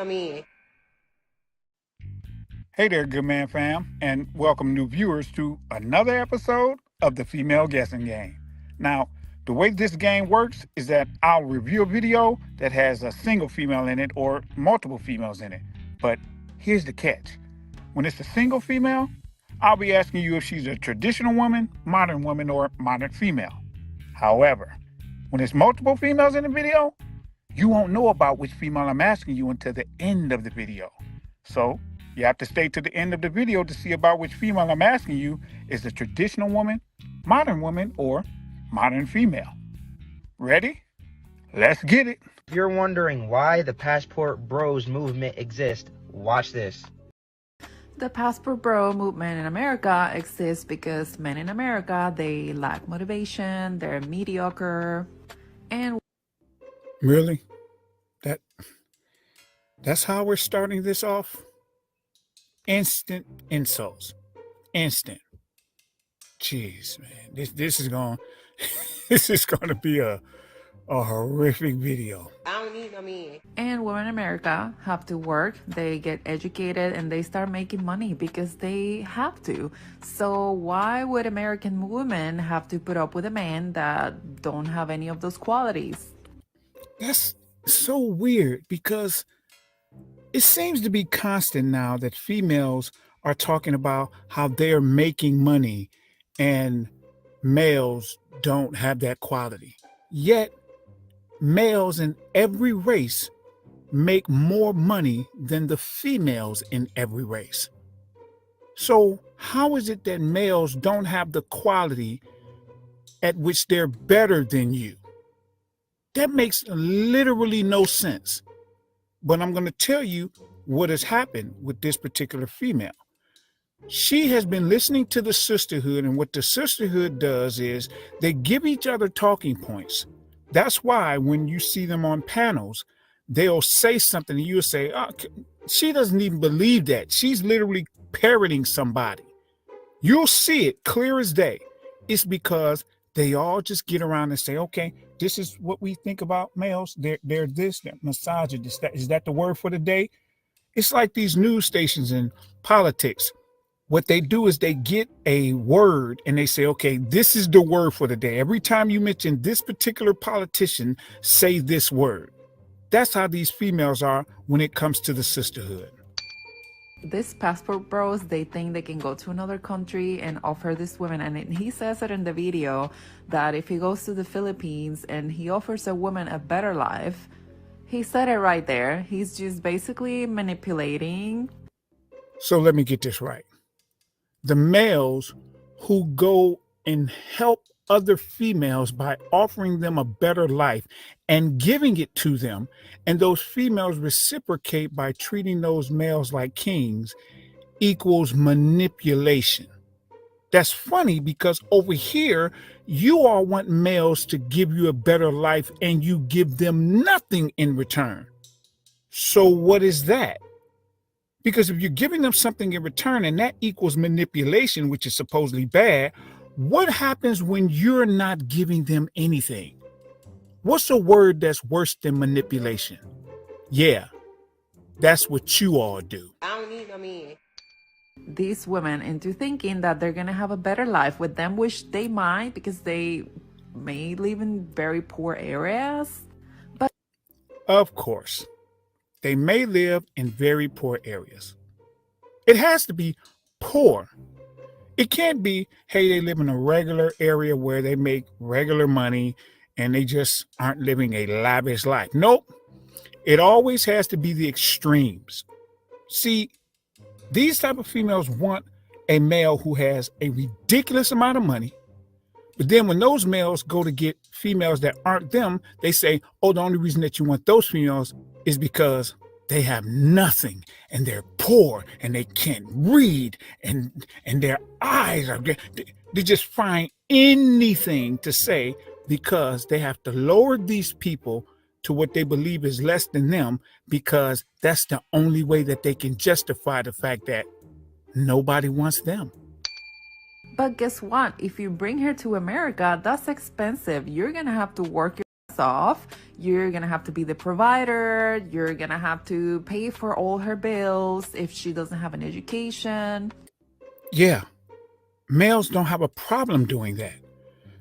Hey there, good man fam, and welcome new viewers to another episode of the Female Guessing Game. Now, the way this game works is that I'll review a video that has a single female in it or multiple females in it. But here's the catch. When it's a single female, I'll be asking you if she's a traditional woman, or modern female. However, when it's multiple females in the video, you won't know about which female I'm asking you until the end of the video. So, you have to stay to the end of the video to see about which female I'm asking you is a traditional woman, or modern female. Ready? Let's get it. If you're wondering why the Passport Bros movement exists, watch this. The Passport Bro movement in America exists because men in America, they lack motivation, they're mediocre, and... Really? That's how we're starting this off? Instant insults. Instant. Jeez, man. This is going to be a horrific video. And women in America have to work, they get educated, and they start making money because they have to. So why would American women have to put up with a man that don't have any of those qualities? That's so weird because it seems to be constant now that females are talking about how they're making money and males don't have that quality. Yet, males in every race make more money than the females in every race. So how is it that males don't have the quality at which they're better than you? That makes literally no sense. But I'm going to tell you what has happened with this particular female. She has been listening to the sisterhood, and what the sisterhood does is they give each other talking points. That's why when you see them on panels, they'll say something and you'll say, oh, she doesn't even believe that. She's literally parroting somebody. You'll see it clear as day. It's because they all just get around and say, okay, this is what we think about males. They're this, they're misogynist. Is that the word for the day? It's like these news stations in politics. What they do is they get a word and they say, okay, this is the word for the day. Every time you mention this particular politician, say this word. That's how these females are when it comes to the sisterhood. These Passport Bros, they think they can go to another country and offer this woman, and he says it in the video, that if he goes to the Philippines and he offers a woman a better life, he said it right there. He's just basically manipulating. So let me get this right. The males who go and help other females by offering them a better life and giving it to them, and those females reciprocate by treating those males like kings, equals manipulation. That's funny because over here, you all want males to give you a better life and you give them nothing in return. So what is that? Because if you're giving them something in return and that equals manipulation, which is supposedly bad, what happens when you're not giving them anything? What's a word that's worse than manipulation? Yeah, that's what you all do. These women into thinking that they're gonna have a better life with them, which they might because they may live in very poor areas. But of course, they may live in very poor areas. It has to be poor. It can't be, hey, they live in a regular area where they make regular money and they just aren't living a lavish life. Nope. It always has to be the extremes. See, these type of females want a male who has a ridiculous amount of money. But then when those males go to get females that aren't them, they say, oh, the only reason that you want those females is because they have nothing and they're poor and they can't read and their eyes are, they just find anything to say because they have to lower these people to what they believe is less than them because that's the only way that they can justify the fact that nobody wants them. But guess what? If you bring her to America, that's expensive. You're gonna have to work your ass off. You're gonna have to be the provider. You're gonna have to pay for all her bills if she doesn't have an education. Yeah, males don't have a problem doing that.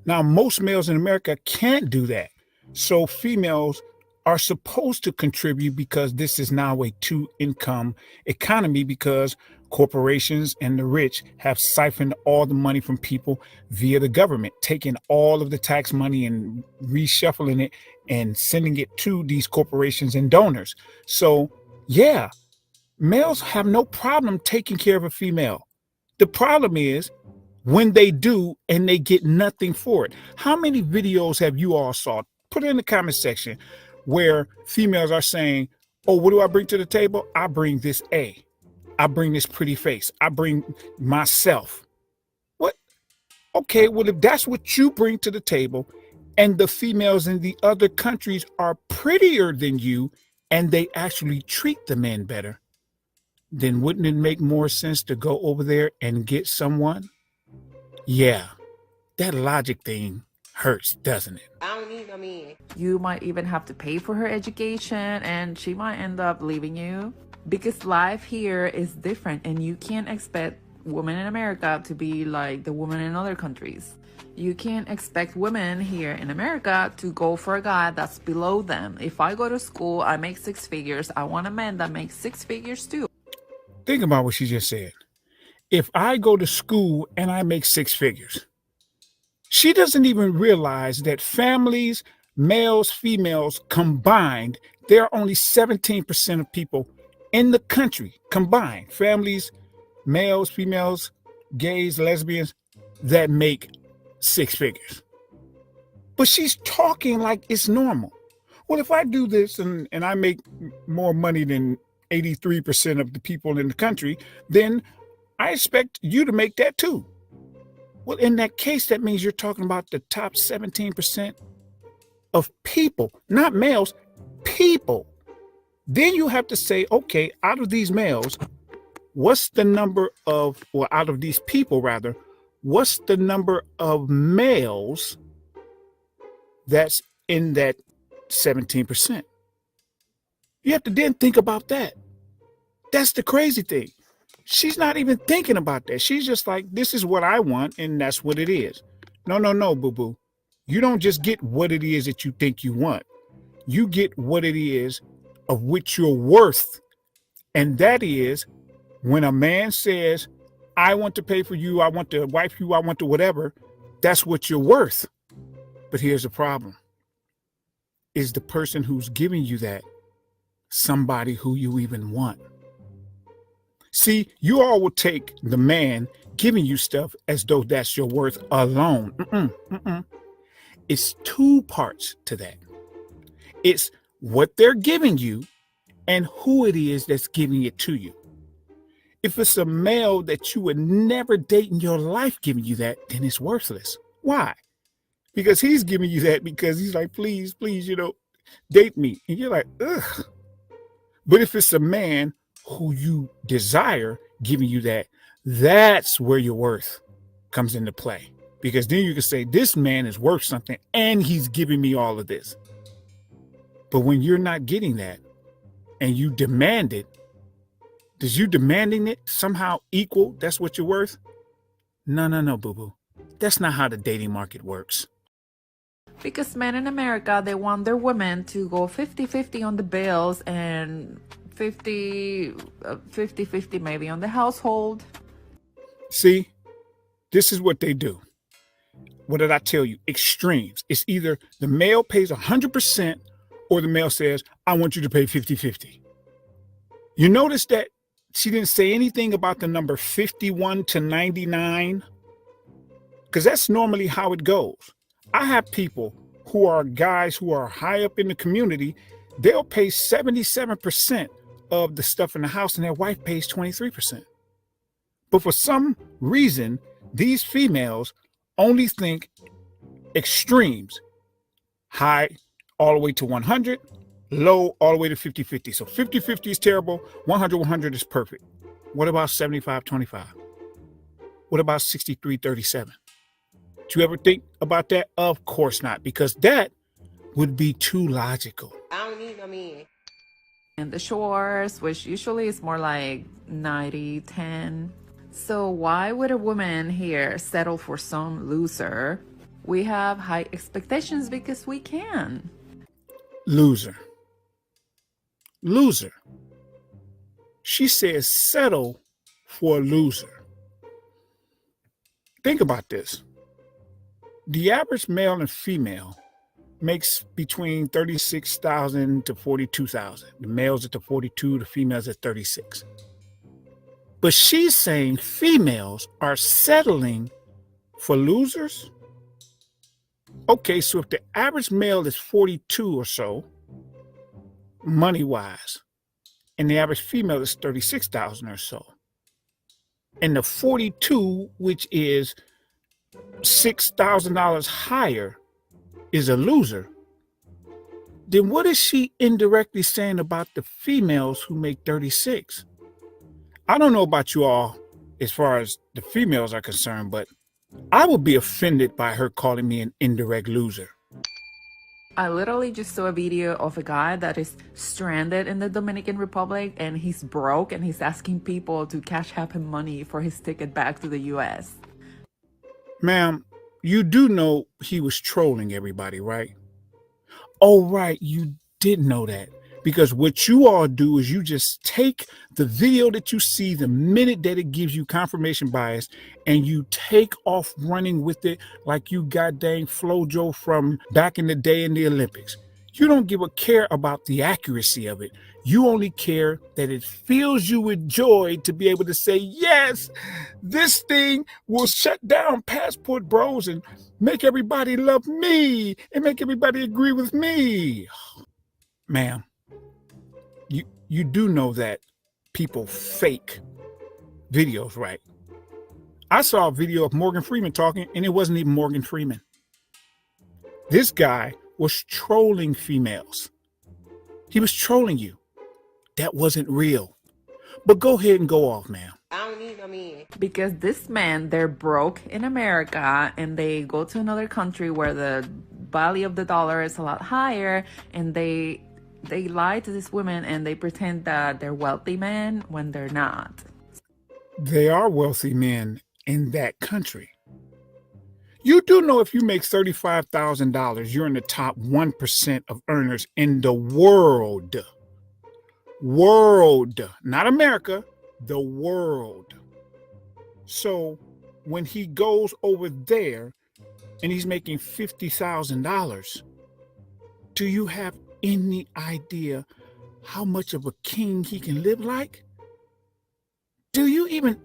Now, most males in America can't do that. So females are supposed to contribute because this is now a two-income economy because corporations and the rich have siphoned all the money from people via the government, taking all of the tax money and reshuffling it and sending it to these corporations and donors. So, yeah, males have no problem taking care of a female. The problem is when they do and they get nothing for it. How many videos have you all saw? Put it in the comment section where females are saying, oh, what do I bring to the table? I bring this A. I bring this pretty face. I bring myself. What? Okay, well, if that's what you bring to the table and the females in the other countries are prettier than you and they actually treat the men better, then wouldn't it make more sense to go over there and get someone? Yeah, that logic thing hurts, doesn't it? I don't need no man. You might even have to pay for her education and she might end up leaving you because life here is different and you can't expect women in America to be like the women in other countries. You can't expect women here in America to go for a guy that's below them. If I go to school, I make 6 figures. I want a man that makes 6 figures too. Think about what she just said. If I go to school and I make 6 figures, she doesn't even realize that families, males, females combined, there are only 17% of people in the country combined, families, males, females, gays, lesbians, that make 6 figures. But she's talking like it's normal. Well, if I do this and I make more money than 83% of the people in the country, then I expect you to make that too. Well, in that case, that means you're talking about the top 17% of people, not males, people. Then you have to say, okay, out of these males, what's the number of, or out of these people rather, what's the number of males that's in that 17%? You have to then think about that. That's the crazy thing. She's not even thinking about that. She's just like, this is what I want, and that's what it is. No, boo-boo. You don't just get what it is that you think you want. You get what it is of which you're worth. And that is when a man says, I want to pay for you, I want to wife you, I want to whatever, that's what you're worth. But here's the problem. Is the person who's giving you that somebody who you even want? See, you all will take the man giving you stuff as though that's your worth alone. It's 2 parts to that. It's what they're giving you and who it is that's giving it to you. If it's a male that you would never date in your life giving you that, then it's worthless. Why? Because he's giving you that because he's like, please, date me. And you're like, ugh. But if it's a man who you desire giving you that, that's where your worth comes into play. Because then you can say, this man is worth something and he's giving me all of this. But when you're not getting that and you demand it, does you demanding it somehow equal that's what you're worth? No, boo-boo. That's not how the dating market works. Because men in America, they want their women to go 50-50 on the bills and 50-50 maybe on the household. See, this is what they do. What did I tell you? Extremes. It's either the male pays 100% or the male says, I want you to pay 50-50. You notice that she didn't say anything about the number 51 to 99? Because that's normally how it goes. I have people who are guys who are high up in the community. They'll pay 77% of the stuff in the house and their wife pays 23%. But for some reason, these females only think extremes, high all the way to 100, low all the way to 50-50. So 50-50 is terrible, 100-100 is perfect. What about 75-25? What about 63-37? Did you ever think about that? Of course not, because that would be too logical. I don't need no man. And the shores, which usually is more like 90-10. So why would a woman here settle for some loser? We have high expectations because we can. Loser. Loser. She says settle for a loser. Think about this. The average male and female makes between 36,000 to 42,000. The males at the 42, the females at 36. But she's saying females are settling for losers? Okay, so if the average male is 42 or so, money-wise, and the average female is 36,000 or so, and the 42, which is $6,000 higher, is a loser, then what is she indirectly saying about the females who make 36? I don't know about you all as far as the females are concerned, but I would be offended by her calling me an indirect loser. I literally just saw a video of a guy that is stranded in the Dominican Republic and he's broke and he's asking people to cash app him money for his ticket back to the US. Ma'am, you do know he was trolling everybody, right? Oh, right, you did know that. Because what you all do is you just take the video that you see the minute that it gives you confirmation bias and you take off running with it like you got dang Flojo from back in the day in the Olympics. You don't give a care about the accuracy of it. You only care that it fills you with joy to be able to say, yes, this thing will shut down Passport Bros and make everybody love me and make everybody agree with me. Ma'am, you do know that people fake videos, right? I saw a video of Morgan Freeman talking, and it wasn't even Morgan Freeman. This guy was trolling females. He was trolling you. That wasn't real. But go ahead and go off, ma'am. I don't need no man. Because this man, they're broke in America and they go to another country where the value of the dollar is a lot higher, and they lie to these women and they pretend that they're wealthy men when they're not. They are wealthy men in that country. You do know if you make $35,000, you're in the top 1% of earners in the world. World, not America, the world. So when he goes over there and he's making $50,000, do you have any idea how much of a king he can live like? Do you even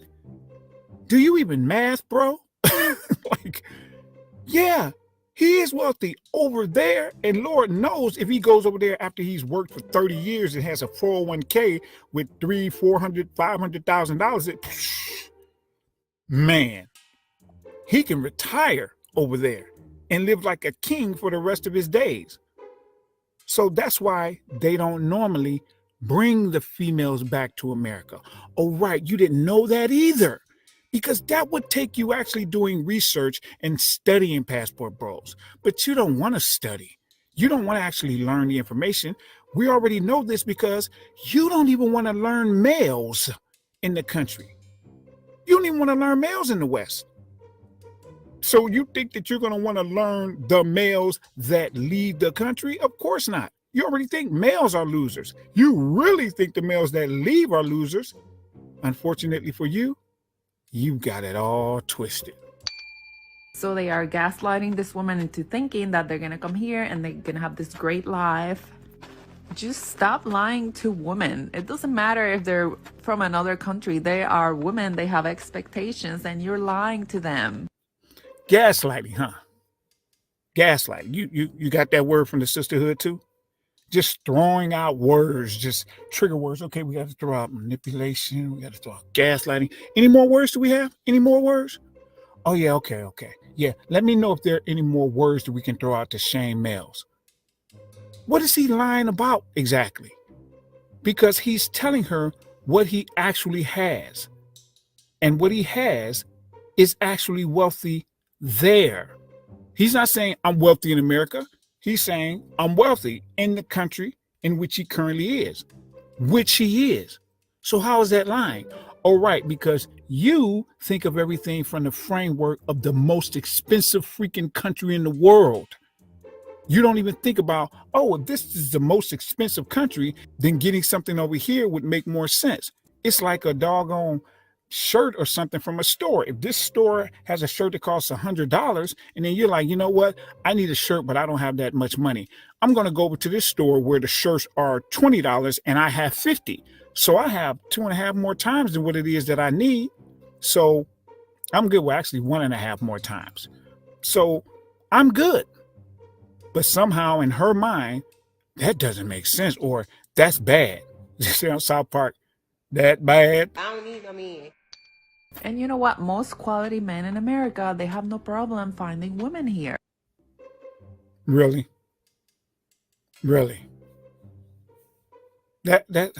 math, bro? Like, yeah, he is wealthy over there, and Lord knows if he goes over there after he's worked for 30 years and has a 401k with $300,000, $400,000, $500,000, man, he can retire over there and live like a king for the rest of his days. So that's why they don't normally bring the females back to America. Oh, right, you didn't know that either, because that would take you actually doing research and studying Passport Bros. But you don't want to study. You don't want to actually learn the information. We already know this because you don't even want to learn males in the country. You don't even want to learn males in the West. So you think that you're going to want to learn the males that leave the country? Of course not. You already think males are losers. You really think the males that leave are losers. Unfortunately for you, you got it all twisted. So they are gaslighting this woman into thinking that they're going to come here and they're going to have this great life. Just stop lying to women. It doesn't matter if they're from another country. They are women. They have expectations and you're lying to them. Gaslighting, huh? Gaslighting. You got that word from the sisterhood too? Just throwing out words, just trigger words. Okay, we got to throw out manipulation. We got to throw out gaslighting. Any more words do we have? Any more words? Oh, yeah, okay. Yeah, let me know if there are any more words that we can throw out to shame males. What is he lying about exactly? Because he's telling her what he actually has. And what he has is actually wealthy there. He's not saying I'm wealthy in America. He's saying, I'm wealthy in the country in which he currently is, which he is. So how is that lying? Oh, right, because you think of everything from the framework of the most expensive freaking country in the world. You don't even think about, oh, if this is the most expensive country, then getting something over here would make more sense. It's like a doggone shirt or something from a store. If this store has a shirt that costs $100, and then you're like, you know what? I need a shirt, but I don't have that much money. I'm going to go over to this store where the shirts are $20 and I have 50. So I have 2.5 more times than what it is that I need. So I'm good. Well, actually 1.5 more times. So I'm good. But somehow in her mind, that doesn't make sense, or that's bad. You see on South Park, that bad. I don't need, I mean, And you know what? Most quality men in America, they have no problem finding women here. Really? Really? That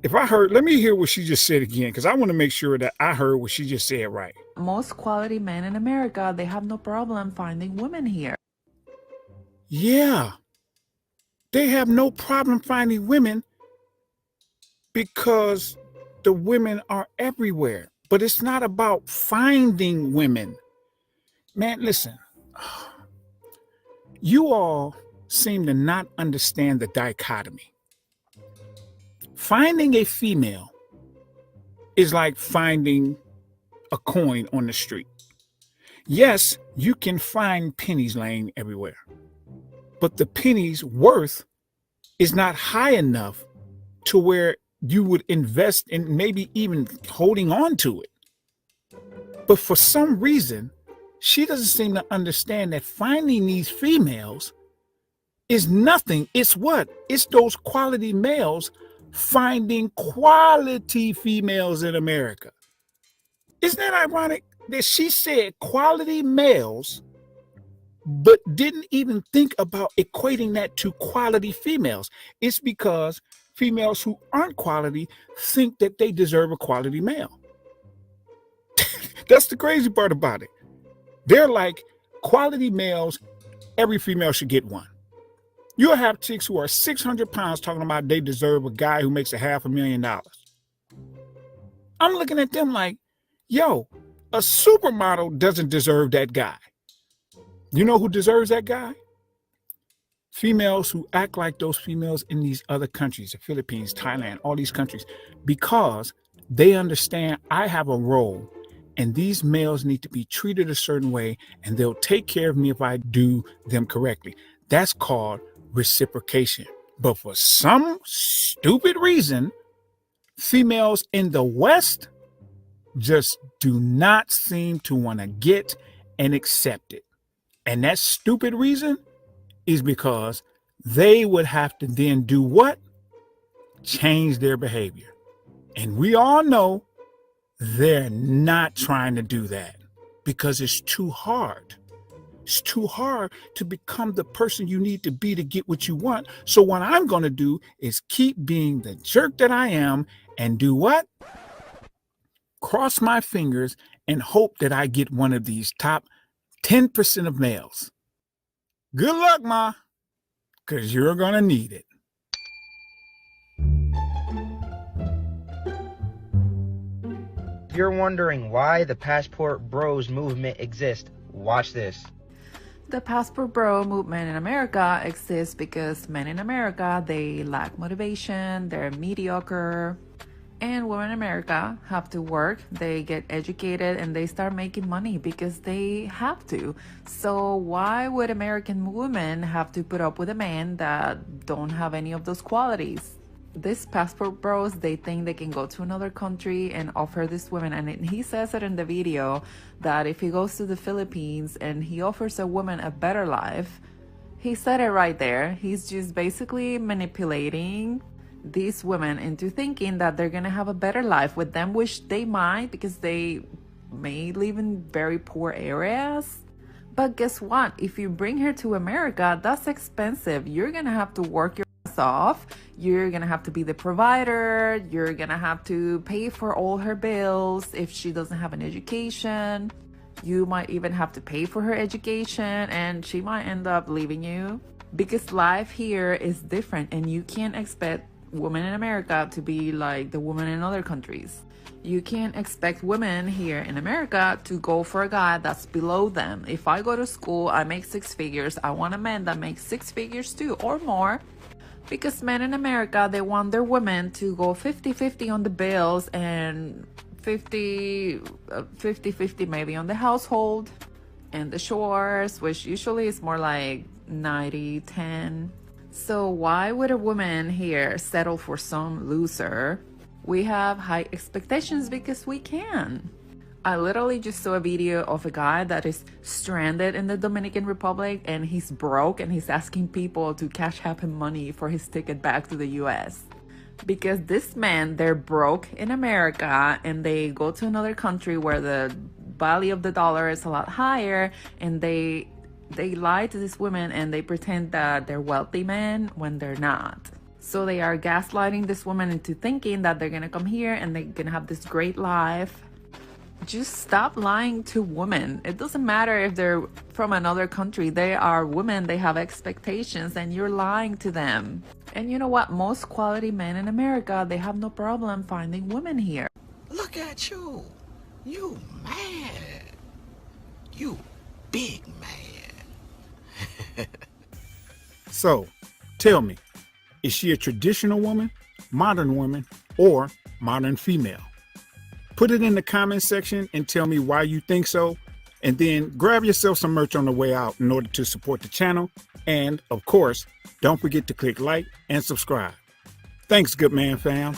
if I heard, let me hear what she just said again, because I want to make sure that I heard what she just said right. Most quality men in America, they have no problem finding women here. Yeah. They have no problem finding women because the women are everywhere. But it's not about finding women. Man, listen. You all seem to not understand the dichotomy. Finding a female is like finding a coin on the street. Yes, you can find pennies laying everywhere, but the penny's worth is not high enough to where you would invest in maybe even holding on to it. But for some reason, she doesn't seem to understand that finding these females is nothing. It's what? It's those quality males finding quality females in America. Isn't that ironic that she said quality males, but didn't even think about equating that to quality females? It's because females who aren't quality think that they deserve a quality male. That's the crazy part about it. They're like, quality males, every female should get one. You'll have chicks who are 600 pounds talking about they deserve a guy who makes $500,000. I'm looking at them like, yo, a supermodel doesn't deserve that guy. You know who deserves that guy? Females who act like those females in these other countries, the Philippines, Thailand, all these countries, because they understand I have a role and these males need to be treated a certain way and they'll take care of me if I do them correctly. That's called reciprocation. But for some stupid reason, females in the West just do not seem to want to get and accept it. And that stupid reason is because they would have to then do what? Change their behavior. And we all know they're not trying to do that because it's too hard. It's too hard to become the person you need to be to get what you want. So what I'm going to do is keep being the jerk that I am and do what? Cross my fingers and hope that I get one of these top 10% of males. Good luck, Ma, because you're going to need it. If you're wondering why the Passport Bros movement exists, watch this. The Passport Bro movement in America exists because men in America, they lack motivation, they're mediocre, and women in America have to work, they get educated, and they start making money because they have to. So why would American women have to put up with a man that don't have any of those qualities? These passport bros, they think they can go to another country and offer this woman, and he says it in the video that if he goes to the Philippines and he offers a woman a better life, he said it right there, he's just basically manipulating these women into thinking that they're gonna have a better life with them, which they might because they may live in very poor areas. But guess what? If you bring her to America, that's expensive. You're gonna have to work your ass off. You're gonna have to be the provider. You're gonna have to pay for all her bills if she doesn't have an education. You might even have to pay for her education, and she might end up leaving you. Because life here is different, and you can't expect women in America to be like the women in other countries. You can't expect women here in America to go for a guy that's below them. If I go to school, I make 6 figures. I want a man that makes 6 figures too, or more. Because men in America, they want their women to go 50-50 on the bills and 50-50 maybe on the household and the chores, which usually is more like 90-10. So why would a woman here settle for some loser? We have high expectations because we can. I literally just saw a video of a guy that is stranded in the Dominican Republic, and he's broke, and he's asking people to cash app him money for his ticket back to the US. Because this man, they're broke in America, and they go to another country where the value of the dollar is a lot higher, and they lie to these women and they pretend that they're wealthy men when they're not. So they are gaslighting this woman into thinking that they're gonna come here and they're gonna have this great life. Just stop lying to women. It doesn't matter if they're from another country. They are women, they have expectations, and you're lying to them. And you know what? Most quality men in America, they have no problem finding women here. Look at you. You mad. You big mad. So, tell me, is she a traditional woman, modern woman, or modern female? Put it in the comment section and tell me why you think so. And then grab yourself some merch on the way out in order to support the channel. And of course, don't forget to click like and subscribe. Thanks, good man fam.